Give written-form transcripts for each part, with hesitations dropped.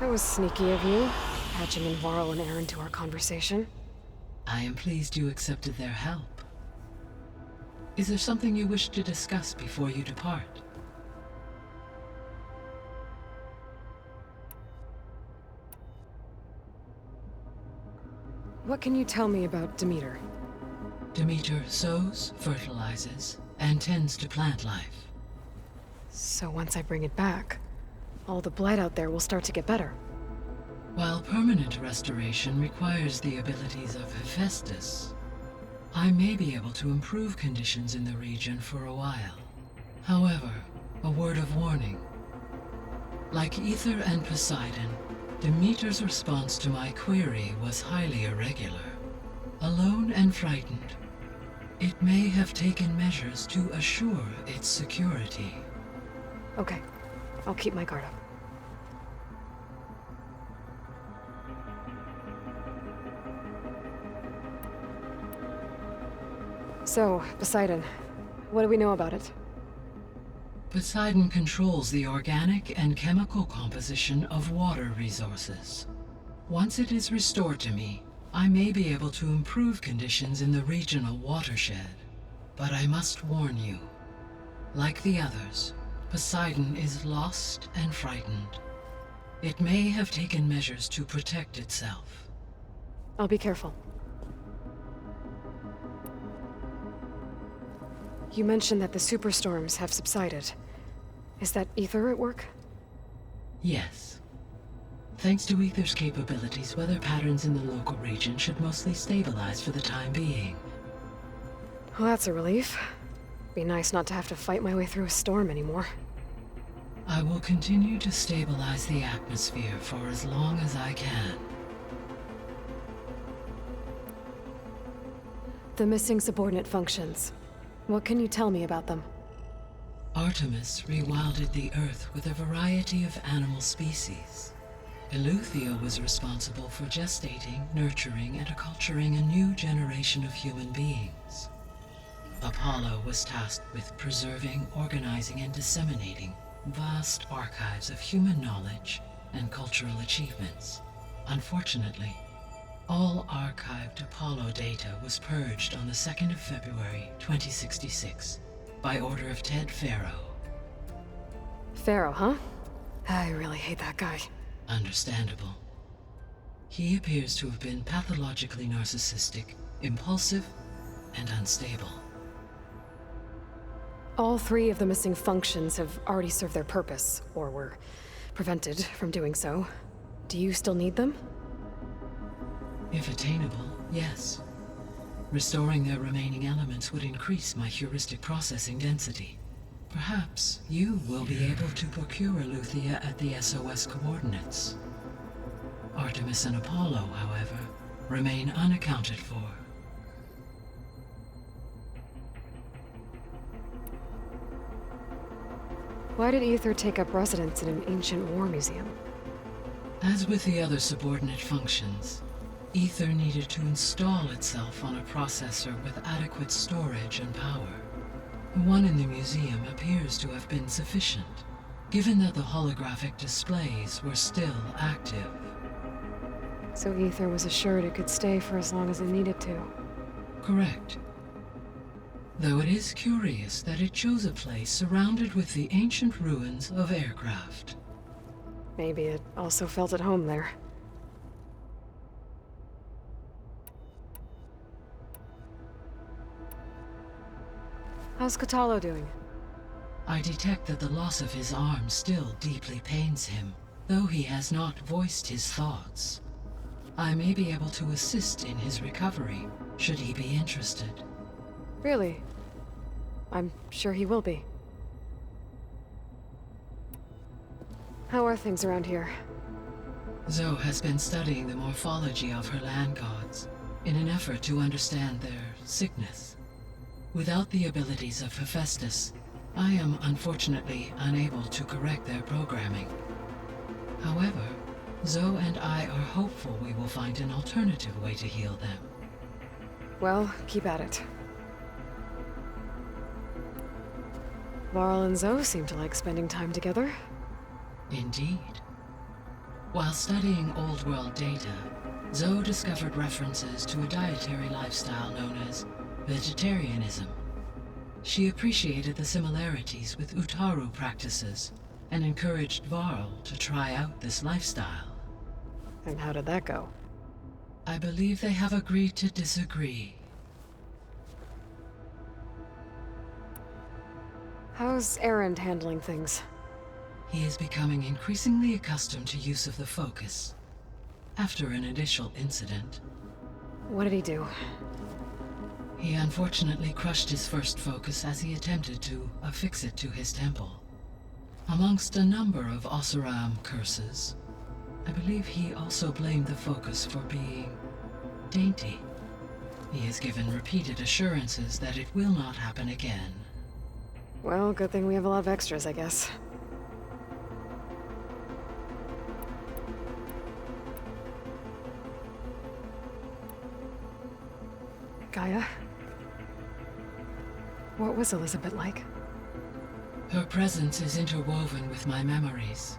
That was sneaky of you, patching in Varl and Aaron to our conversation. I am pleased you accepted their help. Is there something you wish to discuss before you depart? What can you tell me about Demeter? Demeter sows, fertilizes, and tends to plant life. So once I bring it back, all the blight out there will start to get better. While permanent restoration requires the abilities of Hephaestus, I may be able to improve conditions in the region for a while. However, a word of warning. Like Ether and Poseidon, Demeter's response to my query was highly irregular. Alone and frightened, it may have taken measures to assure its security. Okay, I'll keep my guard up. So, Poseidon, what do we know about it? Poseidon controls the organic and chemical composition of water resources. Once it is restored to me, I may be able to improve conditions in the regional watershed. But I must warn you, like the others, Poseidon is lost and frightened. It may have taken measures to protect itself. I'll be careful. You mentioned that the superstorms have subsided. Is that Ether at work? Yes. Thanks to Ether's capabilities, weather patterns in the local region should mostly stabilize for the time being. Well, that's a relief. Be nice not to have to fight my way through a storm anymore. I will continue to stabilize the atmosphere for as long as I can. The missing subordinate functions. What can you tell me about them? Artemis rewilded the Earth with a variety of animal species. Eleuthia was responsible for gestating, nurturing, and acculturating a new generation of human beings. Apollo was tasked with preserving, organizing, and disseminating vast archives of human knowledge and cultural achievements. Unfortunately, all archived Apollo data was purged on the 2nd of February, 2066, by order of Ted Faro. Pharaoh, huh? I really hate that guy. Understandable. He appears to have been pathologically narcissistic, impulsive, and unstable. All 3 of the missing functions have already served their purpose, or were prevented from doing so. Do you still need them? If attainable, yes. Restoring their remaining elements would increase my heuristic processing density. Perhaps you will be able to procure Eleuthia at the SOS coordinates. Artemis and Apollo, however, remain unaccounted for. Why did Ether take up residence in an ancient war museum? As with the other subordinate functions, Ether needed to install itself on a processor with adequate storage and power. The one in the museum appears to have been sufficient, given that the holographic displays were still active. So Ether was assured it could stay for as long as it needed to. Correct. Though it is curious that it chose a place surrounded with the ancient ruins of aircraft. Maybe it also felt at home there. How's Katalo doing? I detect that the loss of his arm still deeply pains him, though he has not voiced his thoughts. I may be able to assist in his recovery, should he be interested. Really? I'm sure he will be. How are things around here? Zoe has been studying the morphology of her land gods in an effort to understand their sickness. Without the abilities of Hephaestus, I am unfortunately unable to correct their programming. However, Zoe and I are hopeful we will find an alternative way to heal them. Well, keep at it. Varl and Zoe seem to like spending time together. Indeed. While studying Old World data, Zoe discovered references to a dietary lifestyle known as vegetarianism. She appreciated the similarities with Utaru practices and encouraged Varl to try out this lifestyle. And how did that go? I believe they have agreed to disagree. How's Erend handling things? He is becoming increasingly accustomed to use of the focus. After an initial incident, What did he do? he unfortunately crushed his first focus as he attempted to affix it to his temple. Amongst a number of Oseram curses, I believe he also blamed the focus for being dainty. He has given repeated assurances that it will not happen again. Well, good thing we have a lot of extras, I guess. Gaia? What was Elizabeth like? Her presence is interwoven with my memories.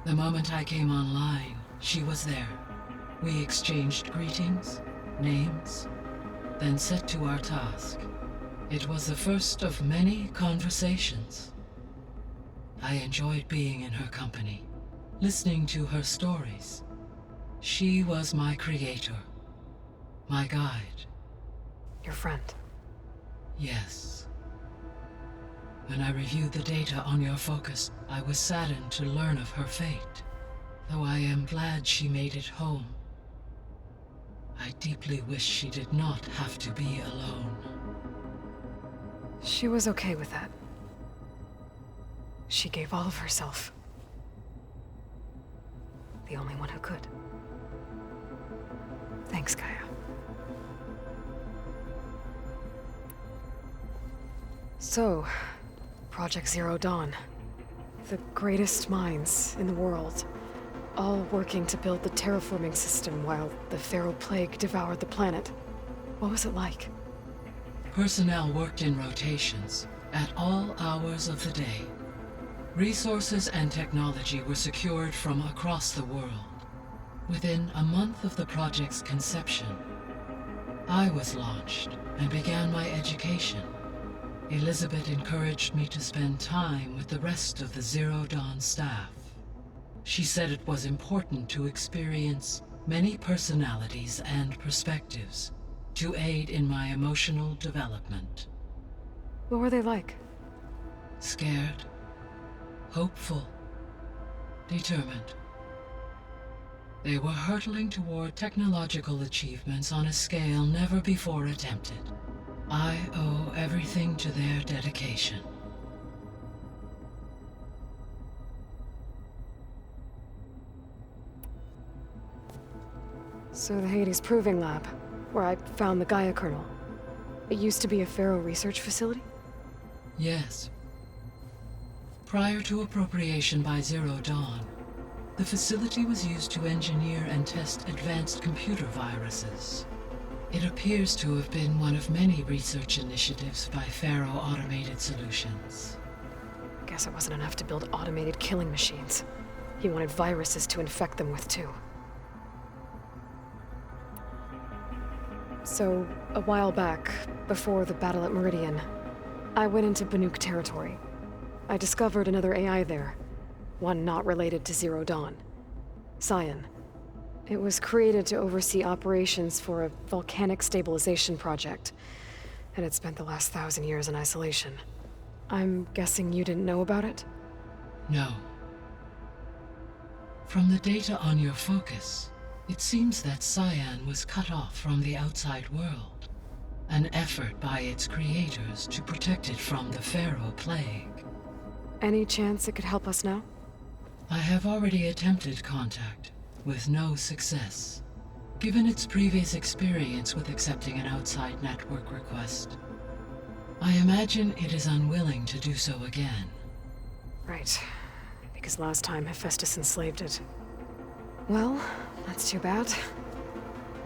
The moment I came online, she was there. We exchanged greetings, names, then set to our task. It was the first of many conversations. I enjoyed being in her company, listening to her stories. She was my creator, my guide. Your friend. Yes. When I reviewed the data on your focus, I was saddened to learn of her fate. Though I am glad she made it home. I deeply wish she did not have to be alone. She was okay with that. She gave all of herself. The only one who could. Thanks, Gaia. So, Project Zero Dawn. The greatest minds in the world, all working to build the terraforming system while the Pharaoh Plague devoured the planet. What was it like? Personnel worked in rotations, at all hours of the day. Resources and technology were secured from across the world. Within a month of the project's conception, I was launched and began my education. Elizabeth encouraged me to spend time with the rest of the Zero Dawn staff. She said it was important to experience many personalities and perspectives to aid in my emotional development. What were they like? Scared, hopeful, determined. They were hurtling toward technological achievements on a scale never before attempted. I owe everything to their dedication. So the Hades Proving Lab, where I found the Gaia kernel. It used to be a Pharaoh research facility? Yes. Prior to appropriation by Zero Dawn, the facility was used to engineer and test advanced computer viruses. It appears to have been one of many research initiatives by Pharaoh Automated Solutions. Guess it wasn't enough to build automated killing machines. He wanted viruses to infect them with too. So, a while back, before the battle at Meridian, I went into Banuk territory. I discovered another AI there, one not related to Zero Dawn. Cyan. It was created to oversee operations for a volcanic stabilization project, and it spent the last 1,000 years in isolation. I'm guessing you didn't know about it? No. From the data on your focus, it seems that Cyan was cut off from the outside world, an effort by its creators to protect it from the Pharaoh Plague. Any chance it could help us now? I have already attempted contact, with no success. Given its previous experience with accepting an outside network request, I imagine it is unwilling to do so again. Right. Because last time Hephaestus enslaved it. Well, that's too bad.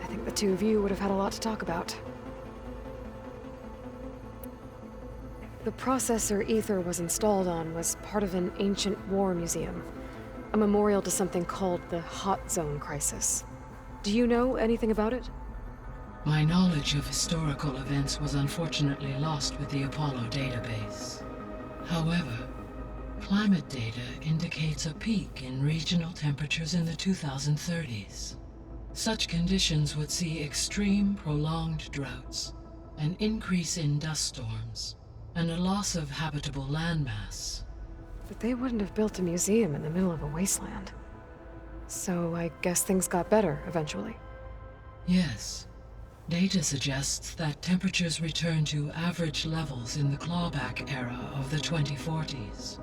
I think the two of you would have had a lot to talk about. The processor Ether was installed on was part of an ancient war museum. A memorial to something called the Hot Zone Crisis. Do you know anything about it? My knowledge of historical events was unfortunately lost with the Apollo database. However, climate data indicates a peak in regional temperatures in the 2030s. Such conditions would see extreme, prolonged droughts, an increase in dust storms, and a loss of habitable landmass. But they wouldn't have built a museum in the middle of a wasteland. So I guess things got better eventually. Yes. Data suggests that temperatures returned to average levels in the clawback era of the 2040s.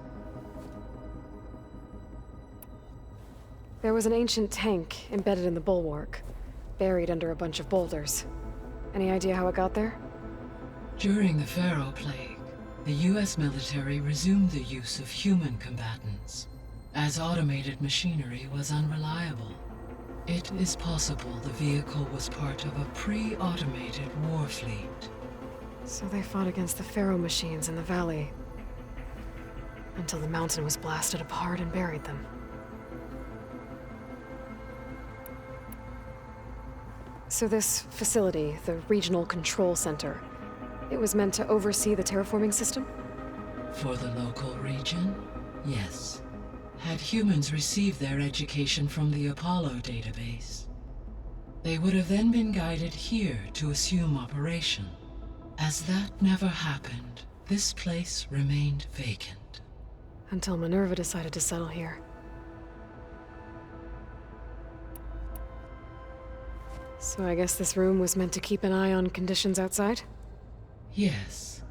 There was an ancient tank embedded in the bulwark, buried under a bunch of boulders. Any idea how it got there? During the Pharaoh Plague, the US military resumed the use of human combatants, as automated machinery was unreliable. It is possible the vehicle was part of a pre-automated war fleet. So they fought against the Pharaoh machines in the valley, until the mountain was blasted apart and buried them. So this facility, the Regional Control Center, it was meant to oversee the terraforming system? For the local region, yes. Had humans received their education from the Apollo database, they would have then been guided here to assume operation. As that never happened, this place remained vacant. Until Minerva decided to settle here. So I guess this room was meant to keep an eye on conditions outside? Yes.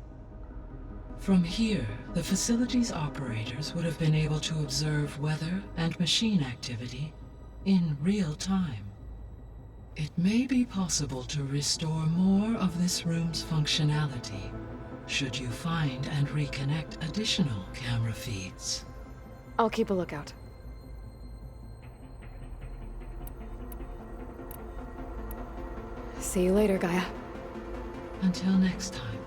From here, the facility's operators would have been able to observe weather and machine activity in real time. It may be possible to restore more of this room's functionality, should you find and reconnect additional camera feeds. I'll keep a lookout. See you later, Gaia. Until next time.